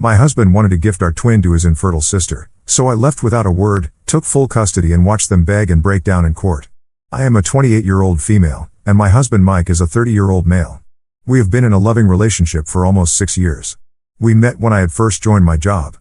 My husband wanted to gift our twin to his infertile sister, so I left without a word, took full custody and watched them beg and break down in court. I am a 28-year-old female, and my husband Mike is a 30-year-old male. We have been in a loving relationship for almost 6 years. We met when I had first joined my job.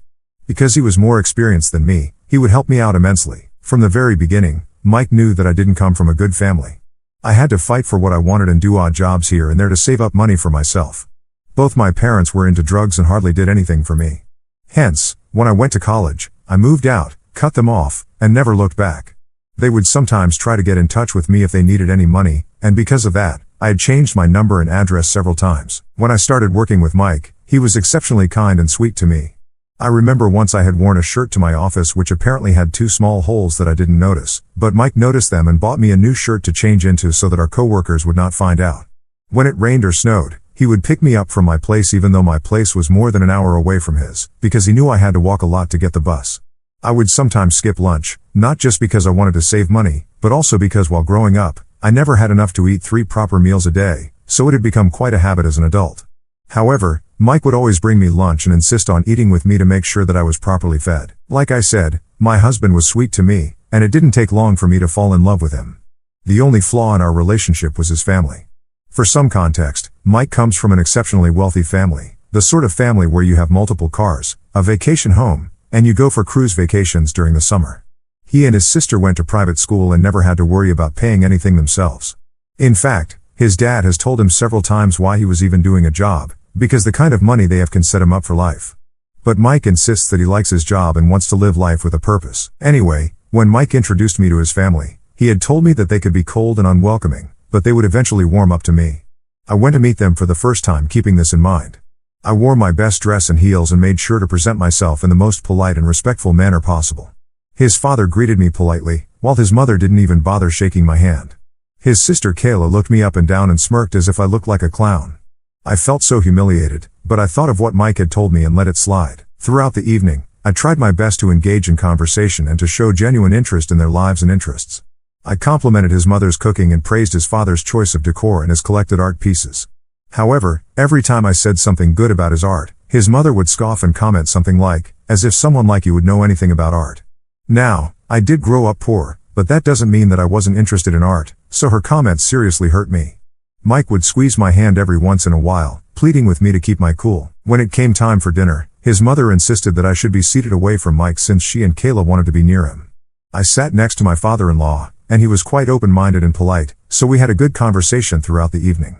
Because he was more experienced than me, he would help me out immensely. From the very beginning, Mike knew that I didn't come from a good family. I had to fight for what I wanted and do odd jobs here and there to save up money for myself. Both my parents were into drugs and hardly did anything for me. Hence, when I went to college, I moved out, cut them off, and never looked back. They would sometimes try to get in touch with me if they needed any money, and because of that, I had changed my number and address several times. When I started working with Mike, he was exceptionally kind and sweet to me. I remember once I had worn a shirt to my office which apparently had 2 small holes that I didn't notice, but Mike noticed them and bought me a new shirt to change into so that our coworkers would not find out. When it rained or snowed, he would pick me up from my place even though my place was more than an hour away from his, because he knew I had to walk a lot to get the bus. I would sometimes skip lunch, not just because I wanted to save money, but also because while growing up, I never had enough to eat 3 proper meals a day, so it had become quite a habit as an adult. However, Mike would always bring me lunch and insist on eating with me to make sure that I was properly fed. Like I said, my husband was sweet to me, and it didn't take long for me to fall in love with him. The only flaw in our relationship was his family. For some context, Mike comes from an exceptionally wealthy family, the sort of family where you have multiple cars, a vacation home, and you go for cruise vacations during the summer. He and his sister went to private school and never had to worry about paying anything themselves. In fact, his dad has told him several times why he was even doing a job, because the kind of money they have can set him up for life. But Mike insists that he likes his job and wants to live life with a purpose. Anyway, when Mike introduced me to his family, he had told me that they could be cold and unwelcoming, but they would eventually warm up to me. I went to meet them for the first time keeping this in mind. I wore my best dress and heels and made sure to present myself in the most polite and respectful manner possible. His father greeted me politely, while his mother didn't even bother shaking my hand. His sister Kayla looked me up and down and smirked as if I looked like a clown. I felt so humiliated, but I thought of what Mike had told me and let it slide. Throughout the evening, I tried my best to engage in conversation and to show genuine interest in their lives and interests. I complimented his mother's cooking and praised his father's choice of decor and his collected art pieces. However, every time I said something good about his art, his mother would scoff and comment something like, "As if someone like you would know anything about art." Now, I did grow up poor, but that doesn't mean that I wasn't interested in art, so her comments seriously hurt me. Mike would squeeze my hand every once in a while, pleading with me to keep my cool. When it came time for dinner, his mother insisted that I should be seated away from Mike since she and Kayla wanted to be near him. I sat next to my father-in-law, and he was quite open-minded and polite, so we had a good conversation throughout the evening.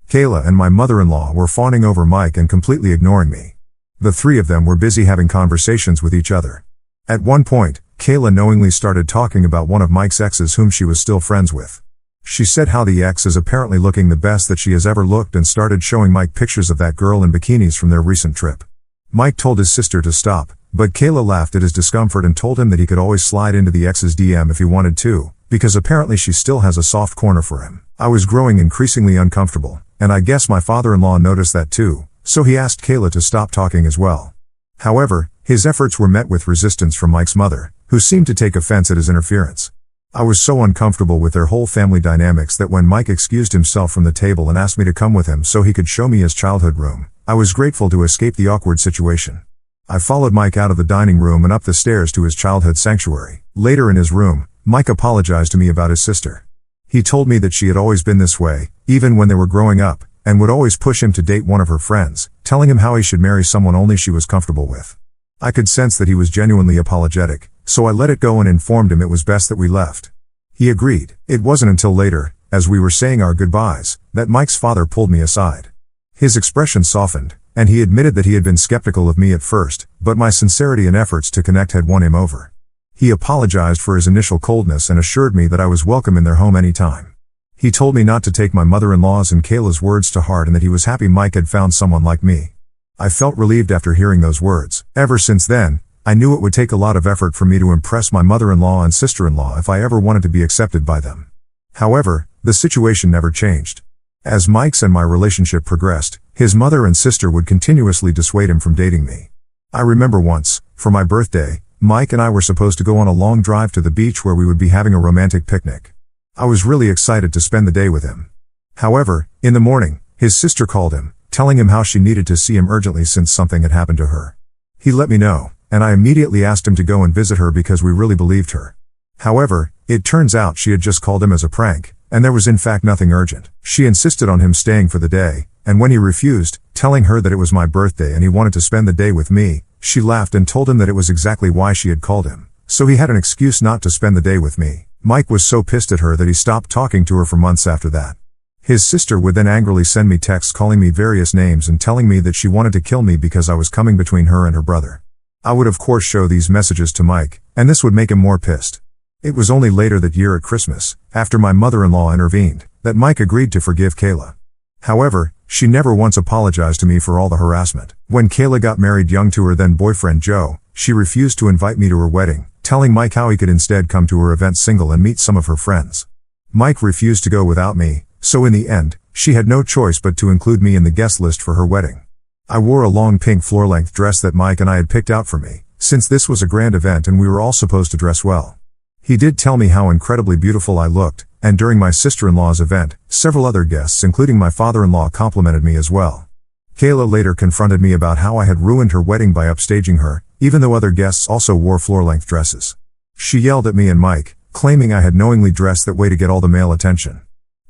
Kayla and my mother-in-law were fawning over Mike and completely ignoring me. The 3 of them were busy having conversations with each other. At one point, Kayla knowingly started talking about one of Mike's exes whom she was still friends with. She said how the ex is apparently looking the best that she has ever looked and started showing Mike pictures of that girl in bikinis from their recent trip. Mike told his sister to stop, but Kayla laughed at his discomfort and told him that he could always slide into the ex's DM if he wanted to, because apparently she still has a soft corner for him. I was growing increasingly uncomfortable, and I guess my father-in-law noticed that too, so he asked Kayla to stop talking as well. However, his efforts were met with resistance from Mike's mother, who seemed to take offense at his interference. I was so uncomfortable with their whole family dynamics that when Mike excused himself from the table and asked me to come with him so he could show me his childhood room, I was grateful to escape the awkward situation. I followed Mike out of the dining room and up the stairs to his childhood sanctuary. Later in his room, Mike apologized to me about his sister. He told me that she had always been this way, even when they were growing up, and would always push him to date one of her friends, telling him how he should marry someone only she was comfortable with. I could sense that he was genuinely apologetic, so I let it go and informed him it was best that we left. He agreed. It wasn't until later, as we were saying our goodbyes, that Mike's father pulled me aside. His expression softened, and he admitted that he had been skeptical of me at first, but my sincerity and efforts to connect had won him over. He apologized for his initial coldness and assured me that I was welcome in their home any time. He told me not to take my mother-in-law's and Kayla's words to heart and that he was happy Mike had found someone like me. I felt relieved after hearing those words. Ever since then, I knew it would take a lot of effort for me to impress my mother-in-law and sister-in-law if I ever wanted to be accepted by them. However, the situation never changed. As Mike's and my relationship progressed, his mother and sister would continuously dissuade him from dating me. I remember once, for my birthday, Mike and I were supposed to go on a long drive to the beach where we would be having a romantic picnic. I was really excited to spend the day with him. However, in the morning, his sister called him, telling him how she needed to see him urgently since something had happened to her. He let me know, and I immediately asked him to go and visit her because we really believed her. However, it turns out she had just called him as a prank, and there was in fact nothing urgent. She insisted on him staying for the day, and when he refused, telling her that it was my birthday and he wanted to spend the day with me, she laughed and told him that it was exactly why she had called him. So he had an excuse not to spend the day with me. Mike was so pissed at her that he stopped talking to her for months after that. His sister would then angrily send me texts calling me various names and telling me that she wanted to kill me because I was coming between her and her brother. I would of course show these messages to Mike, and this would make him more pissed. It was only later that year at Christmas, after my mother-in-law intervened, that Mike agreed to forgive Kayla. However, she never once apologized to me for all the harassment. When Kayla got married young to her then boyfriend Joe, she refused to invite me to her wedding, telling Mike how he could instead come to her event single and meet some of her friends. Mike refused to go without me, so in the end, she had no choice but to include me in the guest list for her wedding. I wore a long pink floor-length dress that Mike and I had picked out for me, since this was a grand event and we were all supposed to dress well. He did tell me how incredibly beautiful I looked, and during my sister-in-law's event, several other guests including my father-in-law complimented me as well. Kayla later confronted me about how I had ruined her wedding by upstaging her, even though other guests also wore floor-length dresses. She yelled at me and Mike, claiming I had knowingly dressed that way to get all the male attention.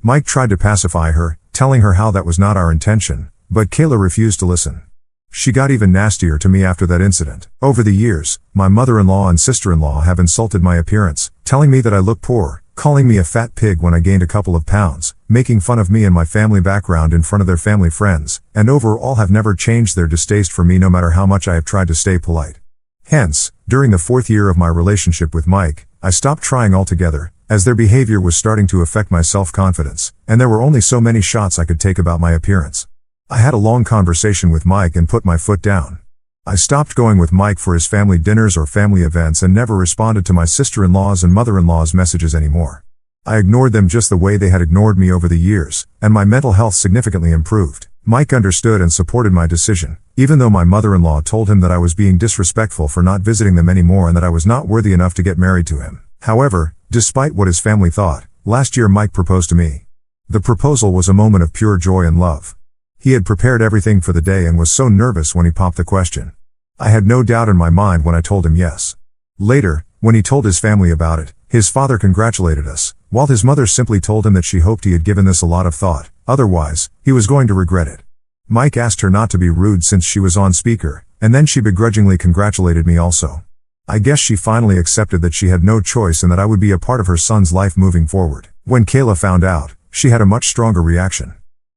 Mike tried to pacify her, telling her how that was not our intention, but Kayla refused to listen. She got even nastier to me after that incident. Over the years, my mother-in-law and sister-in-law have insulted my appearance, telling me that I look poor, calling me a fat pig when I gained a couple of pounds, making fun of me and my family background in front of their family friends, and overall have never changed their distaste for me no matter how much I have tried to stay polite. Hence, during the 4th year of my relationship with Mike, I stopped trying altogether, as their behavior was starting to affect my self-confidence, and there were only so many shots I could take about my appearance. I had a long conversation with Mike and put my foot down. I stopped going with Mike for his family dinners or family events and never responded to my sister-in-law's and mother-in-law's messages anymore. I ignored them just the way they had ignored me over the years, and my mental health significantly improved. Mike understood and supported my decision, even though my mother-in-law told him that I was being disrespectful for not visiting them anymore and that I was not worthy enough to get married to him. However, despite what his family thought, last year Mike proposed to me. The proposal was a moment of pure joy and love. He had prepared everything for the day and was so nervous when he popped the question. I had no doubt in my mind when I told him yes. Later, when he told his family about it, his father congratulated us, while his mother simply told him that she hoped he had given this a lot of thought, otherwise, he was going to regret it. Mike asked her not to be rude since she was on speaker, and then she begrudgingly congratulated me also. I guess she finally accepted that she had no choice and that I would be a part of her son's life moving forward. When Kayla found out, she had a much stronger reaction.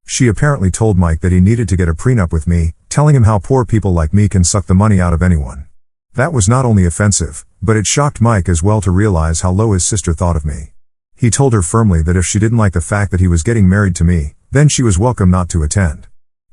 She apparently told Mike that he needed to get a prenup with me, telling him how poor people like me can suck the money out of anyone. That was not only offensive, but it shocked Mike as well to realize how low his sister thought of me. He told her firmly that if she didn't like the fact that he was getting married to me, then she was welcome not to attend.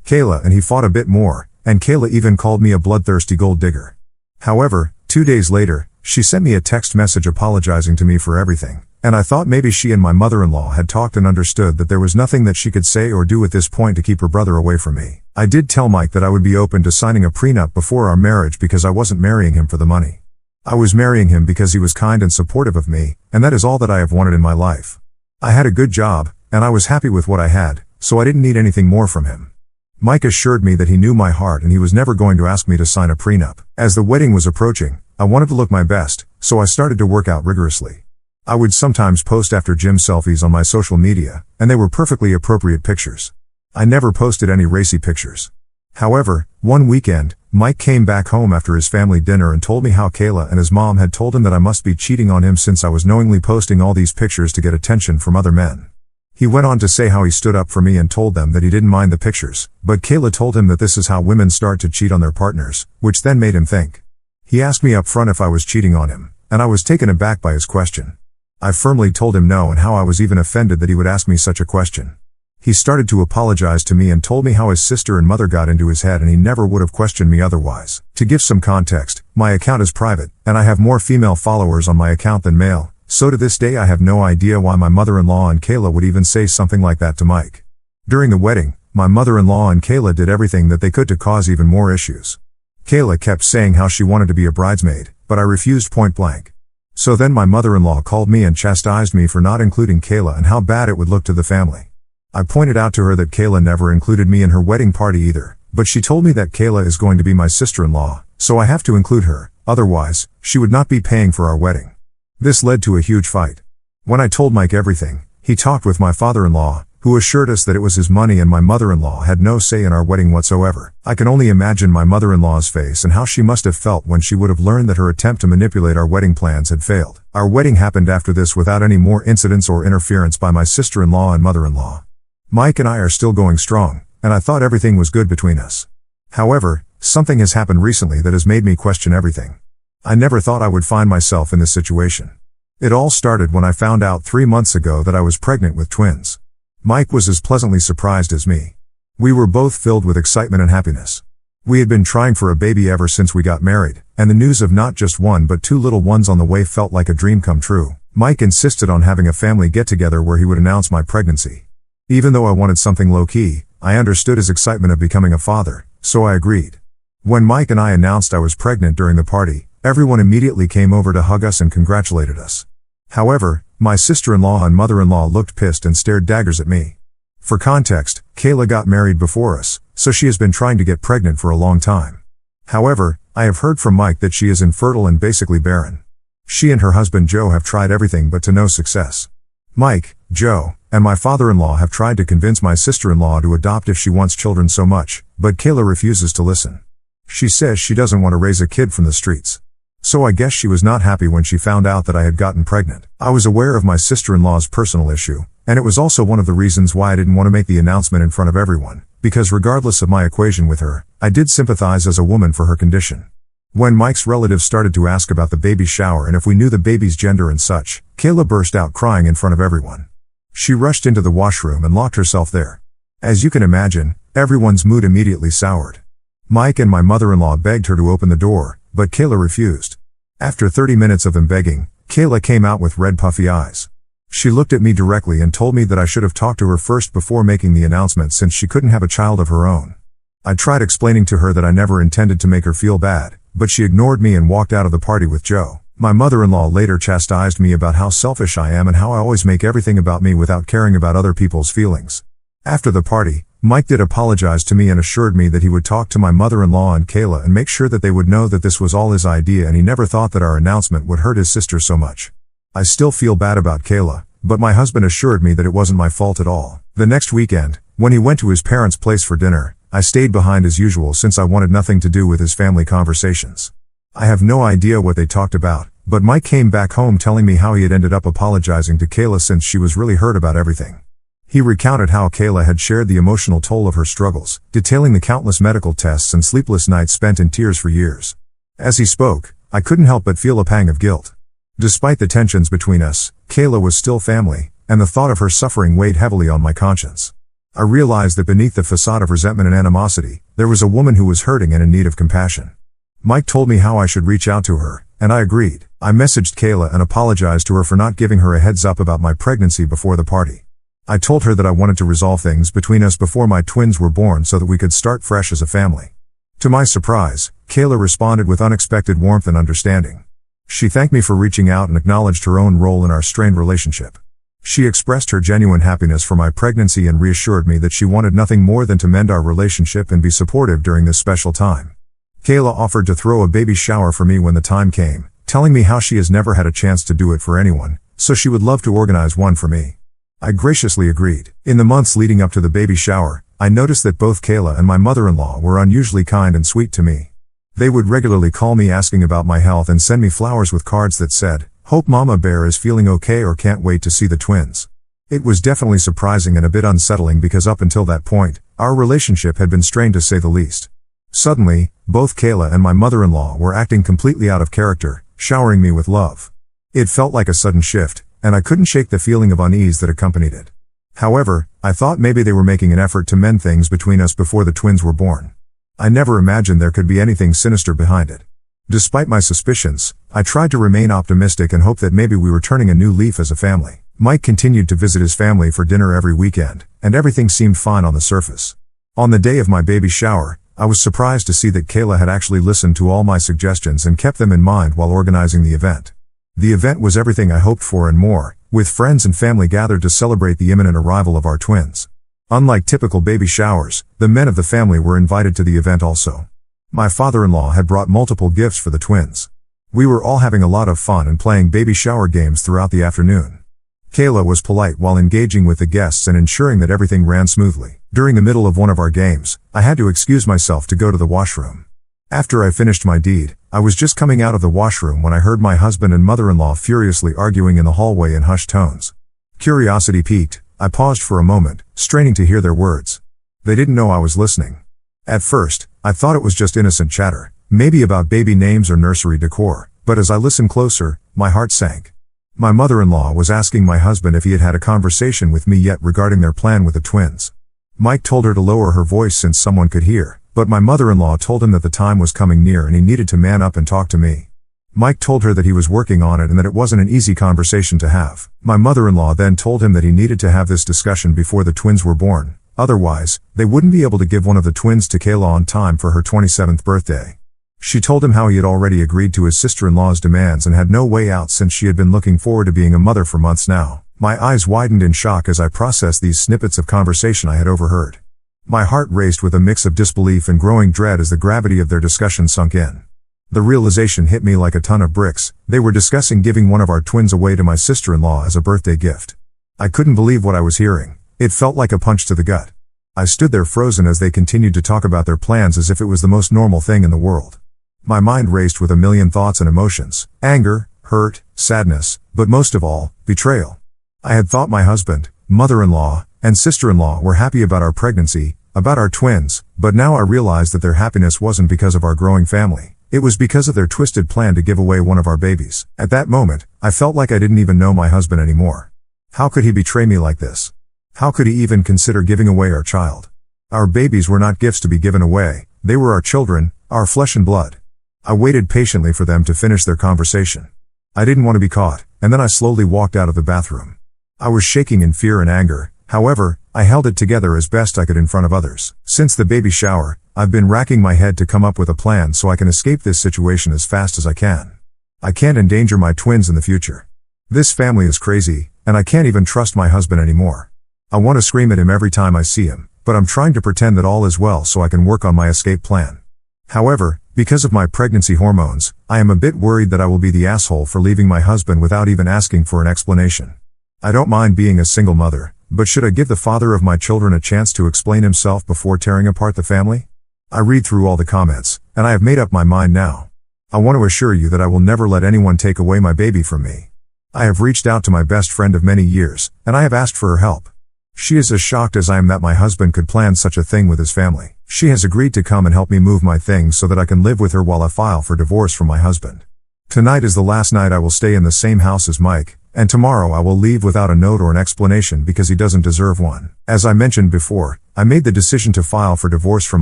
Kayla and he fought a bit more, and Kayla even called me a bloodthirsty gold digger. However, 2 days later, she sent me a text message apologizing to me for everything, and I thought maybe she and my mother-in-law had talked and understood that there was nothing that she could say or do at this point to keep her brother away from me. I did tell Mike that I would be open to signing a prenup before our marriage because I wasn't marrying him for the money. I was marrying him because he was kind and supportive of me, and that is all that I have wanted in my life. I had a good job, and I was happy with what I had, so I didn't need anything more from him. Mike assured me that he knew my heart and he was never going to ask me to sign a prenup. As the wedding was approaching, I wanted to look my best, so I started to work out rigorously. I would sometimes post after gym selfies on my social media, and they were perfectly appropriate pictures. I never posted any racy pictures. However, one weekend, Mike came back home after his family dinner and told me how Kayla and his mom had told him that I must be cheating on him since I was knowingly posting all these pictures to get attention from other men. He went on to say how he stood up for me and told them that he didn't mind the pictures, but Kayla told him that this is how women start to cheat on their partners, which then made him think. He asked me up front if I was cheating on him, and I was taken aback by his question. I firmly told him no and how I was even offended that he would ask me such a question. He started to apologize to me and told me how his sister and mother got into his head and he never would have questioned me otherwise. To give some context, my account is private, and I have more female followers on my account than male, so to this day I have no idea why my mother-in-law and Kayla would even say something like that to Mike. During the wedding, my mother-in-law and Kayla did everything that they could to cause even more issues. Kayla kept saying how she wanted to be a bridesmaid, but I refused point blank. So then my mother-in-law called me and chastised me for not including Kayla and how bad it would look to the family. I pointed out to her that Kayla never included me in her wedding party either, but she told me that Kayla is going to be my sister-in-law, so I have to include her, otherwise, she would not be paying for our wedding. This led to a huge fight. When I told Mike everything, he talked with my father-in-law, who assured us that it was his money and my mother-in-law had no say in our wedding whatsoever. I can only imagine my mother-in-law's face and how she must have felt when she would have learned that her attempt to manipulate our wedding plans had failed. Our wedding happened after this without any more incidents or interference by my sister-in-law and mother-in-law. Mike and I are still going strong, and I thought everything was good between us. However, something has happened recently that has made me question everything. I never thought I would find myself in this situation. It all started when I found out 3 months ago that I was pregnant with twins. Mike was as pleasantly surprised as me. We were both filled with excitement and happiness. We had been trying for a baby ever since we got married, and the news of not just one but 2 little ones on the way felt like a dream come true. Mike insisted on having a family get-together where he would announce my pregnancy. Even though I wanted something low-key, I understood his excitement of becoming a father, so I agreed. When Mike and I announced I was pregnant during the party, everyone immediately came over to hug us and congratulated us. However, my sister-in-law and mother-in-law looked pissed and stared daggers at me. For context, Kayla got married before us, so she has been trying to get pregnant for a long time. However, I have heard from Mike that she is infertile and basically barren. She and her husband Joe have tried everything but to no success. Mike, Joe, and my father-in-law have tried to convince my sister-in-law to adopt if she wants children so much, but Kayla refuses to listen. She says she doesn't want to raise a kid from the streets. So I guess she was not happy when she found out that I had gotten pregnant. I was aware of my sister-in-law's personal issue, and it was also one of the reasons why I didn't want to make the announcement in front of everyone, because regardless of my equation with her, I did sympathize as a woman for her condition. When Mike's relatives started to ask about the baby shower and if we knew the baby's gender and such, Kayla burst out crying in front of everyone. She rushed into the washroom and locked herself there. As you can imagine, everyone's mood immediately soured. Mike and my mother-in-law begged her to open the door, but Kayla refused. After 30 minutes of them begging, Kayla came out with red puffy eyes. She looked at me directly and told me that I should have talked to her first before making the announcement since she couldn't have a child of her own. I tried explaining to her that I never intended to make her feel bad, but she ignored me and walked out of the party with Joe. My mother-in-law later chastised me about how selfish I am and how I always make everything about me without caring about other people's feelings. After the party, Mike did apologize to me and assured me that he would talk to my mother-in-law and Kayla and make sure that they would know that this was all his idea and he never thought that our announcement would hurt his sister so much. I still feel bad about Kayla, but my husband assured me that it wasn't my fault at all. The next weekend, when he went to his parents' place for dinner, I stayed behind as usual since I wanted nothing to do with his family conversations. I have no idea what they talked about, but Mike came back home telling me how he had ended up apologizing to Kayla since she was really hurt about everything. He recounted how Kayla had shared the emotional toll of her struggles, detailing the countless medical tests and sleepless nights spent in tears for years. As he spoke, I couldn't help but feel a pang of guilt. Despite the tensions between us, Kayla was still family, and the thought of her suffering weighed heavily on my conscience. I realized that beneath the facade of resentment and animosity, there was a woman who was hurting and in need of compassion. Mike told me how I should reach out to her, and I agreed. I messaged Kayla and apologized to her for not giving her a heads up about my pregnancy before the party. I told her that I wanted to resolve things between us before my twins were born so that we could start fresh as a family. To my surprise, Kayla responded with unexpected warmth and understanding. She thanked me for reaching out and acknowledged her own role in our strained relationship. She expressed her genuine happiness for my pregnancy and reassured me that she wanted nothing more than to mend our relationship and be supportive during this special time. Kayla offered to throw a baby shower for me when the time came, telling me how she has never had a chance to do it for anyone, so she would love to organize one for me. I graciously agreed. In the months leading up to the baby shower, I noticed that both Kayla and my mother-in-law were unusually kind and sweet to me. They would regularly call me asking about my health and send me flowers with cards that said, "Hope Mama Bear is feeling okay or can't wait to see the twins." It was definitely surprising and a bit unsettling because up until that point, our relationship had been strained to say the least. Suddenly, both Kayla and my mother-in-law were acting completely out of character, showering me with love. It felt like a sudden shift, and I couldn't shake the feeling of unease that accompanied it. However, I thought maybe they were making an effort to mend things between us before the twins were born. I never imagined there could be anything sinister behind it. Despite my suspicions, I tried to remain optimistic and hope that maybe we were turning a new leaf as a family. Mike continued to visit his family for dinner every weekend, and everything seemed fine on the surface. On the day of my baby shower, I was surprised to see that Kayla had actually listened to all my suggestions and kept them in mind while organizing the event. The event was everything I hoped for and more, with friends and family gathered to celebrate the imminent arrival of our twins. Unlike typical baby showers, the men of the family were invited to the event also. My father-in-law had brought multiple gifts for the twins. We were all having a lot of fun and playing baby shower games throughout the afternoon. Kayla was polite while engaging with the guests and ensuring that everything ran smoothly. During the middle of one of our games, I had to excuse myself to go to the washroom. After I finished my deed, I was just coming out of the washroom when I heard my husband and mother-in-law furiously arguing in the hallway in hushed tones. Curiosity piqued, I paused for a moment, straining to hear their words. They didn't know I was listening. At first, I thought it was just innocent chatter, maybe about baby names or nursery decor, but as I listened closer, my heart sank. My mother-in-law was asking my husband if he had had a conversation with me yet regarding their plan with the twins. Mike told her to lower her voice since someone could hear, but my mother-in-law told him that the time was coming near and he needed to man up and talk to me. Mike told her that he was working on it and that it wasn't an easy conversation to have. My mother-in-law then told him that he needed to have this discussion before the twins were born, otherwise, they wouldn't be able to give one of the twins to Kayla on time for her 27th birthday. She told him how he had already agreed to his sister-in-law's demands and had no way out since she had been looking forward to being a mother for months now. My eyes widened in shock as I processed these snippets of conversation I had overheard. My heart raced with a mix of disbelief and growing dread as the gravity of their discussion sunk in. The realization hit me like a ton of bricks. They were discussing giving one of our twins away to my sister-in-law as a birthday gift. I couldn't believe what I was hearing. It felt like a punch to the gut. I stood there frozen as they continued to talk about their plans as if it was the most normal thing in the world. My mind raced with a million thoughts and emotions: anger, hurt, sadness, but most of all, betrayal. I had thought my husband, mother-in-law, and sister-in-law were happy about our pregnancy, about our twins, but now I realized that their happiness wasn't because of our growing family. It was because of their twisted plan to give away one of our babies. At that moment, I felt like I didn't even know my husband anymore. How could he betray me like this? How could he even consider giving away our child? Our babies were not gifts to be given away, they were our children, our flesh and blood. I waited patiently for them to finish their conversation. I didn't want to be caught, and then I slowly walked out of the bathroom. I was shaking in fear and anger, however, I held it together as best I could in front of others. Since the baby shower, I've been racking my head to come up with a plan so I can escape this situation as fast as I can. I can't endanger my twins in the future. This family is crazy, and I can't even trust my husband anymore. I want to scream at him every time I see him, but I'm trying to pretend that all is well so I can work on my escape plan. However, because of my pregnancy hormones, I am a bit worried that I will be the asshole for leaving my husband without even asking for an explanation. I don't mind being a single mother, but should I give the father of my children a chance to explain himself before tearing apart the family? I read through all the comments, and I have made up my mind now. I want to assure you that I will never let anyone take away my baby from me. I have reached out to my best friend of many years, and I have asked for her help. She is as shocked as I am that my husband could plan such a thing with his family. She has agreed to come and help me move my things so that I can live with her while I file for divorce from my husband. Tonight is the last night I will stay in the same house as Mike, and tomorrow I will leave without a note or an explanation because he doesn't deserve one. As I mentioned before, I made the decision to file for divorce from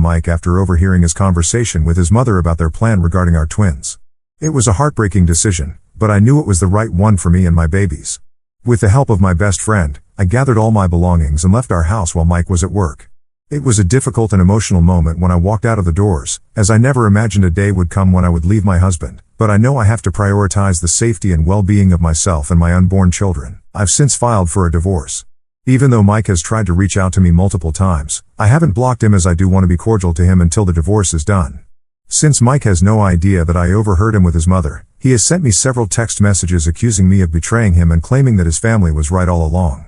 Mike after overhearing his conversation with his mother about their plan regarding our twins. It was a heartbreaking decision, but I knew it was the right one for me and my babies. With the help of my best friend, I gathered all my belongings and left our house while Mike was at work. It was a difficult and emotional moment when I walked out of the doors, as I never imagined a day would come when I would leave my husband, but I know I have to prioritize the safety and well-being of myself and my unborn children. I've since filed for a divorce. Even though Mike has tried to reach out to me multiple times, I haven't blocked him as I do want to be cordial to him until the divorce is done. Since Mike has no idea that I overheard him with his mother, he has sent me several text messages accusing me of betraying him and claiming that his family was right all along.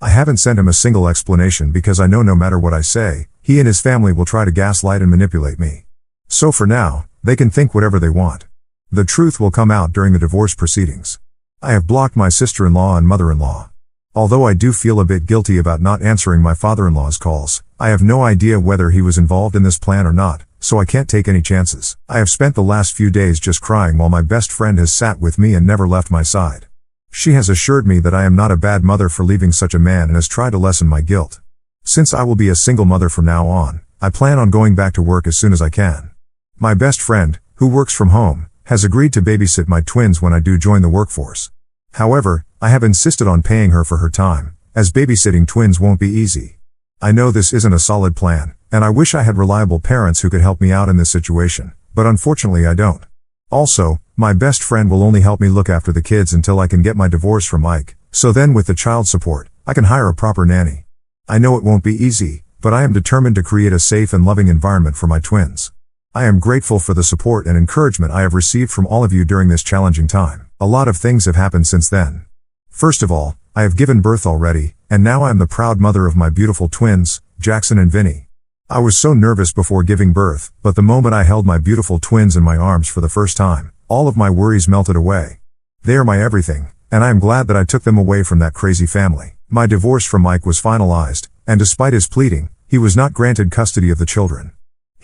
I haven't sent him a single explanation because I know no matter what I say, he and his family will try to gaslight and manipulate me. So for now, they can think whatever they want. The truth will come out during the divorce proceedings. I have blocked my sister-in-law and mother-in-law. Although I do feel a bit guilty about not answering my father-in-law's calls, I have no idea whether he was involved in this plan or not, so I can't take any chances. I have spent the last few days just crying while my best friend has sat with me and never left my side. She has assured me that I am not a bad mother for leaving such a man and has tried to lessen my guilt. Since I will be a single mother from now on, I plan on going back to work as soon as I can. My best friend, who works from home, has agreed to babysit my twins when I do join the workforce. However, I have insisted on paying her for her time, as babysitting twins won't be easy. I know this isn't a solid plan, and I wish I had reliable parents who could help me out in this situation, but unfortunately I don't. Also, my best friend will only help me look after the kids until I can get my divorce from Mike, so then with the child support, I can hire a proper nanny. I know it won't be easy, but I am determined to create a safe and loving environment for my twins. I am grateful for the support and encouragement I have received from all of you during this challenging time. A lot of things have happened since then. First of all, I have given birth already, and now I am the proud mother of my beautiful twins, Jackson and Vinny. I was so nervous before giving birth, but the moment I held my beautiful twins in my arms for the first time, all of my worries melted away. They are my everything, and I am glad that I took them away from that crazy family. My divorce from Mike was finalized, and despite his pleading, he was not granted custody of the children.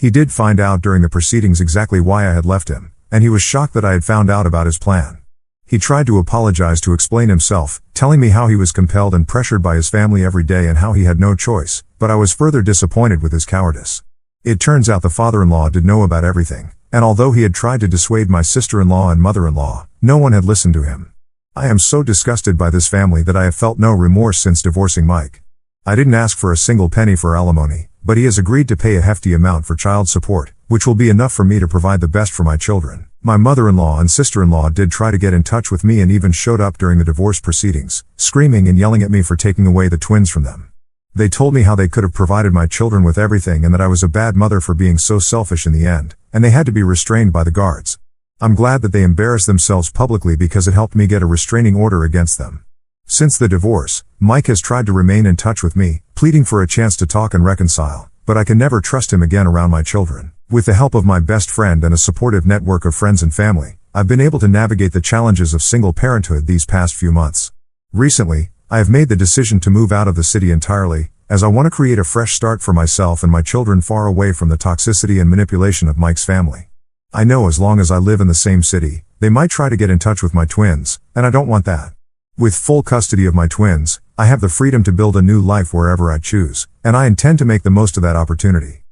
He did find out during the proceedings exactly why I had left him, and he was shocked that I had found out about his plan. He tried to apologize to explain himself, telling me how he was compelled and pressured by his family every day and how he had no choice, but I was further disappointed with his cowardice. It turns out the father-in-law did know about everything, and although he had tried to dissuade my sister-in-law and mother-in-law, no one had listened to him. I am so disgusted by this family that I have felt no remorse since divorcing Mike. I didn't ask for a single penny for alimony, but he has agreed to pay a hefty amount for child support, which will be enough for me to provide the best for my children. My mother-in-law and sister-in-law did try to get in touch with me and even showed up during the divorce proceedings, screaming and yelling at me for taking away the twins from them. They told me how they could have provided my children with everything and that I was a bad mother for being so selfish in the end, and they had to be restrained by the guards. I'm glad that they embarrassed themselves publicly because it helped me get a restraining order against them. Since the divorce, Mike has tried to remain in touch with me, pleading for a chance to talk and reconcile, but I can never trust him again around my children. With the help of my best friend and a supportive network of friends and family, I've been able to navigate the challenges of single parenthood these past few months. Recently, I have made the decision to move out of the city entirely, as I want to create a fresh start for myself and my children far away from the toxicity and manipulation of Mike's family. I know as long as I live in the same city, they might try to get in touch with my twins, and I don't want that. With full custody of my twins, I have the freedom to build a new life wherever I choose, and I intend to make the most of that opportunity.